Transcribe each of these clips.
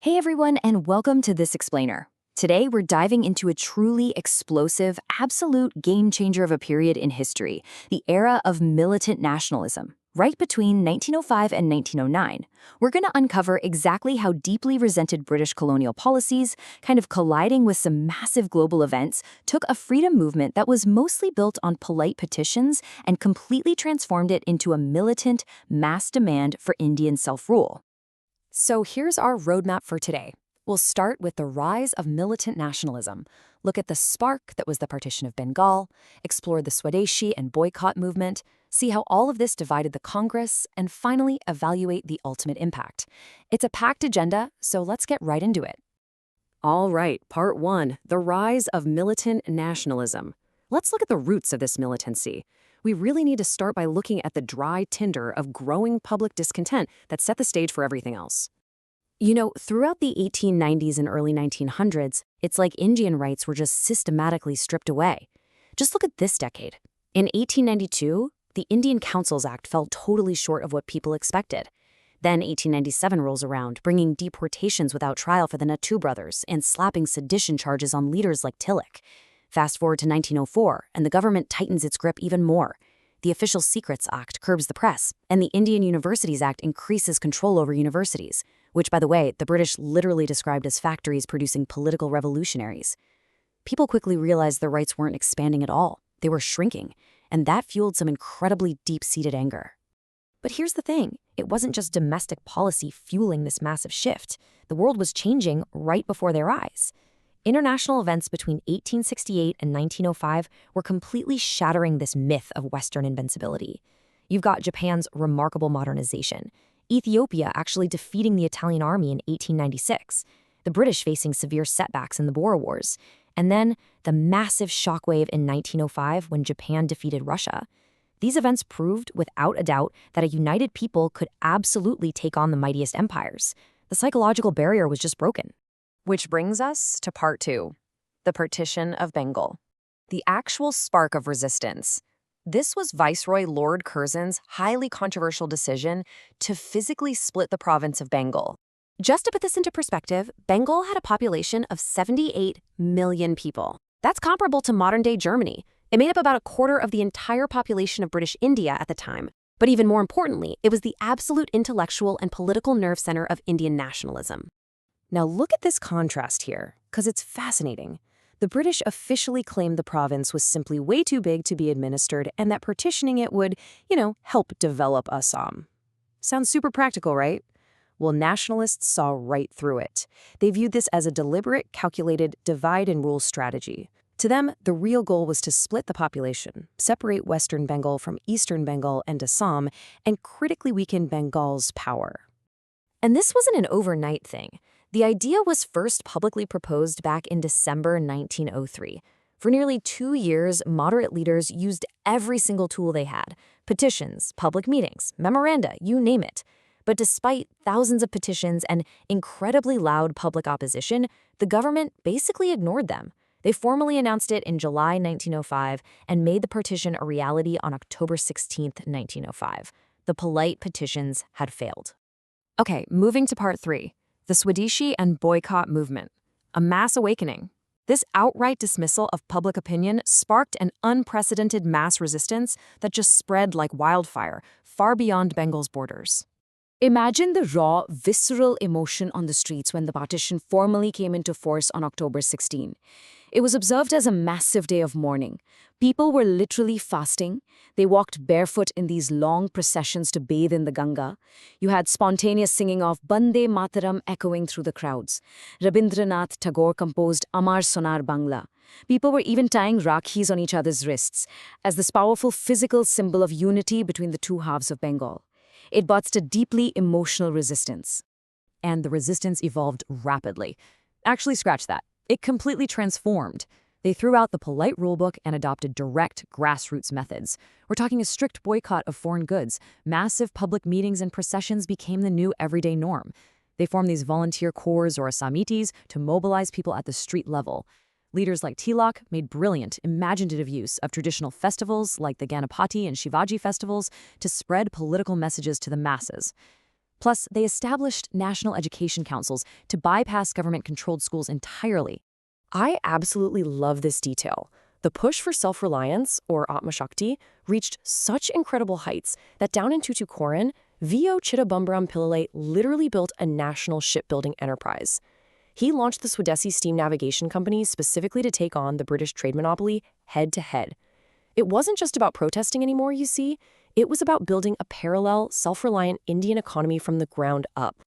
Hey everyone, and welcome to This Explainer. Today we're diving into a truly explosive, absolute game changer of a period in history, the era of militant nationalism. Right between 1905 and 1909, we're going to uncover exactly how deeply resented British colonial policies, kind of colliding with some massive global events, took a freedom movement that was mostly built on polite petitions and completely transformed it into a militant, mass demand for Indian self-rule. So here's our roadmap for today. We'll start with the rise of militant nationalism, look at the spark that was the Partition of Bengal, explore the Swadeshi and Boycott Movement, see how all of this divided the Congress, and finally evaluate the ultimate impact. It's a packed agenda, so let's get right into it. All right, part one, the rise of militant nationalism. Let's look at the roots of this militancy. We really need to start by looking at the dry tinder of growing public discontent that set the stage for everything else. You know, throughout the 1890s and early 1900s, it's like Indian rights were just systematically stripped away. Just look at this decade. In 1892, the Indian Councils Act fell totally short of what people expected. Then 1897 rolls around, bringing deportations without trial for the Nattu brothers and slapping sedition charges on leaders like Tilak. Fast forward to 1904, and the government tightens its grip even more. The Official Secrets Act curbs the press, and the Indian Universities Act increases control over universities, which, by the way, the British literally described as factories producing political revolutionaries. People quickly realized their rights weren't expanding at all. They were shrinking, and that fueled some incredibly deep-seated anger. But here's the thing. It wasn't just domestic policy fueling this massive shift. The world was changing right before their eyes. International events between 1868 and 1905 were completely shattering this myth of Western invincibility. You've got Japan's remarkable modernization, Ethiopia actually defeating the Italian army in 1896, the British facing severe setbacks in the Boer Wars, and then the massive shockwave in 1905 when Japan defeated Russia. These events proved, without a doubt, that a united people could absolutely take on the mightiest empires. The psychological barrier was just broken. Which brings us to part two, the Partition of Bengal. The actual spark of resistance. This was Viceroy Lord Curzon's highly controversial decision to physically split the province of Bengal. Just to put this into perspective, Bengal had a population of 78 million people. That's comparable to modern-day Germany. It made up about a quarter of the entire population of British India at the time. But even more importantly, it was the absolute intellectual and political nerve center of Indian nationalism. Now look at this contrast here, because it's fascinating. The British officially claimed the province was simply way too big to be administered and that partitioning it would, help develop Assam. Sounds super practical, right? Well, nationalists saw right through it. They viewed this as a deliberate, calculated divide-and-rule strategy. To them, the real goal was to split the population, separate Western Bengal from Eastern Bengal and Assam, and critically weaken Bengal's power. And this wasn't an overnight thing. The idea was first publicly proposed back in December 1903. For nearly 2 years, moderate leaders used every single tool they had: petitions, public meetings, memoranda, you name it. But despite thousands of petitions and incredibly loud public opposition, the government basically ignored them. They formally announced it in July 1905 and made the partition a reality on October 16, 1905. The polite petitions had failed. Okay, moving to part three. The Swadeshi and Boycott Movement, a mass awakening. This outright dismissal of public opinion sparked an unprecedented mass resistance that just spread like wildfire, far beyond Bengal's borders. Imagine the raw, visceral emotion on the streets when the partition formally came into force on October 16. It was observed as a massive day of mourning. People were literally fasting. They walked barefoot in these long processions to bathe in the Ganga. You had spontaneous singing of Bande Mataram echoing through the crowds. Rabindranath Tagore composed Amar Sonar Bangla. People were even tying rakhis on each other's wrists as this powerful physical symbol of unity between the two halves of Bengal. It birthed a deeply emotional resistance. And the resistance evolved rapidly. Actually, scratch that. It completely transformed. They threw out the polite rulebook and adopted direct grassroots methods. We're talking a strict boycott of foreign goods. Massive public meetings and processions became the new everyday norm. They formed these volunteer corps or samitis to mobilize people at the street level. Leaders like Tilak made brilliant, imaginative use of traditional festivals like the Ganapati and Shivaji festivals to spread political messages to the masses. Plus, they established national education councils to bypass government-controlled schools entirely. I absolutely love this detail. The push for self-reliance, or Atmashakti, reached such incredible heights that down in Tuticorin, V.O. Chittabambaram Pillai literally built a national shipbuilding enterprise. He launched the Swadeshi steam navigation company specifically to take on the British trade monopoly head-to-head. It wasn't just about protesting anymore, you see. It was about building a parallel, self-reliant Indian economy from the ground up.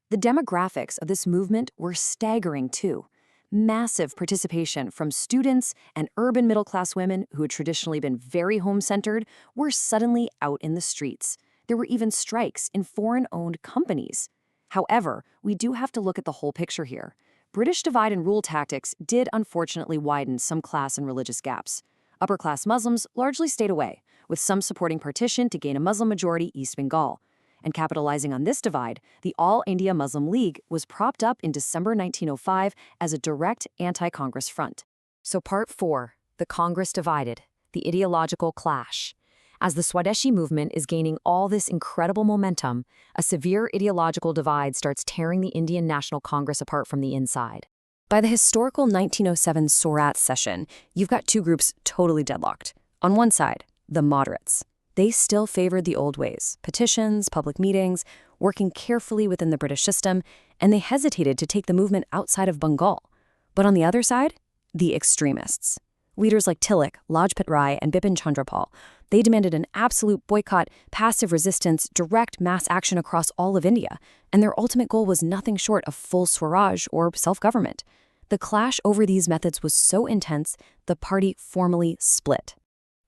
The demographics of this movement were staggering, too. Massive participation from students and urban middle-class women who had traditionally been very home-centered were suddenly out in the streets. There were even strikes in foreign-owned companies. However, we do have to look at the whole picture here. British divide and rule tactics did unfortunately widen some class and religious gaps. Upper-class Muslims largely stayed away, with some supporting partition to gain a Muslim majority East Bengal. And capitalizing on this divide, the All India Muslim League was propped up in December 1905 as a direct anti-Congress front. So Part 4, the Congress divided, the ideological clash. As the Swadeshi movement is gaining all this incredible momentum, a severe ideological divide starts tearing the Indian National Congress apart from the inside. By the historical 1907 Swaraj session, you've got two groups totally deadlocked. On one side, the moderates. They still favored the old ways, petitions, public meetings, working carefully within the British system, and they hesitated to take the movement outside of Bengal. But on the other side, the extremists. Leaders like Tilak, Lajpat Rai, and Bipin Chandrapal, they demanded an absolute boycott, passive resistance, direct mass action across all of India, and their ultimate goal was nothing short of full Swaraj or self-government. The clash over these methods was so intense, the party formally split.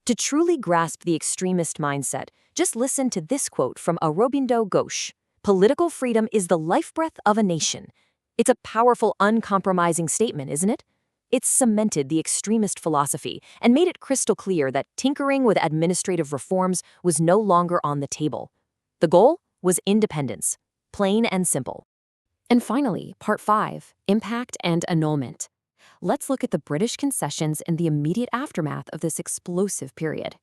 To truly grasp the extremist mindset, just listen to this quote from Aurobindo Ghosh. "Political freedom is the lifebreath of a nation." It's a powerful, uncompromising statement, isn't it? It's cemented the extremist philosophy and made it crystal clear that tinkering with administrative reforms was no longer on the table. The goal was independence, plain and simple. And finally, Part 5, Impact and Annulment. Let's look at the British concessions and the immediate aftermath of this explosive period.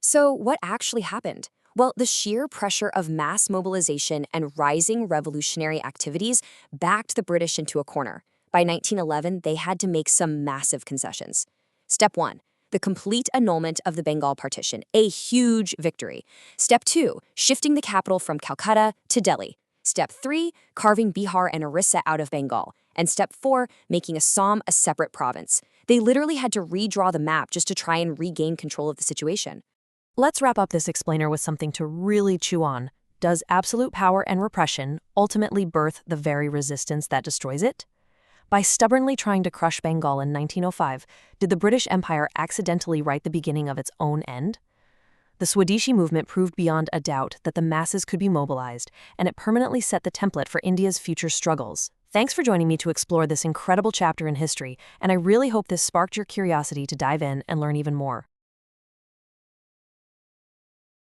So what actually happened? Well, the sheer pressure of mass mobilization and rising revolutionary activities backed the British into a corner. By 1911, they had to make some massive concessions. Step 1, the complete annulment of the Bengal Partition, a huge victory. Step 2, shifting the capital from Calcutta to Delhi. Step 3, carving Bihar and Orissa out of Bengal. And Step 4, making Assam a separate province. They literally had to redraw the map just to try and regain control of the situation. Let's wrap up this explainer with something to really chew on. Does absolute power and repression ultimately birth the very resistance that destroys it? By stubbornly trying to crush Bengal in 1905, did the British Empire accidentally write the beginning of its own end? The Swadeshi movement proved beyond a doubt that the masses could be mobilized, and it permanently set the template for India's future struggles. Thanks for joining me to explore this incredible chapter in history, and I really hope this sparked your curiosity to dive in and learn even more.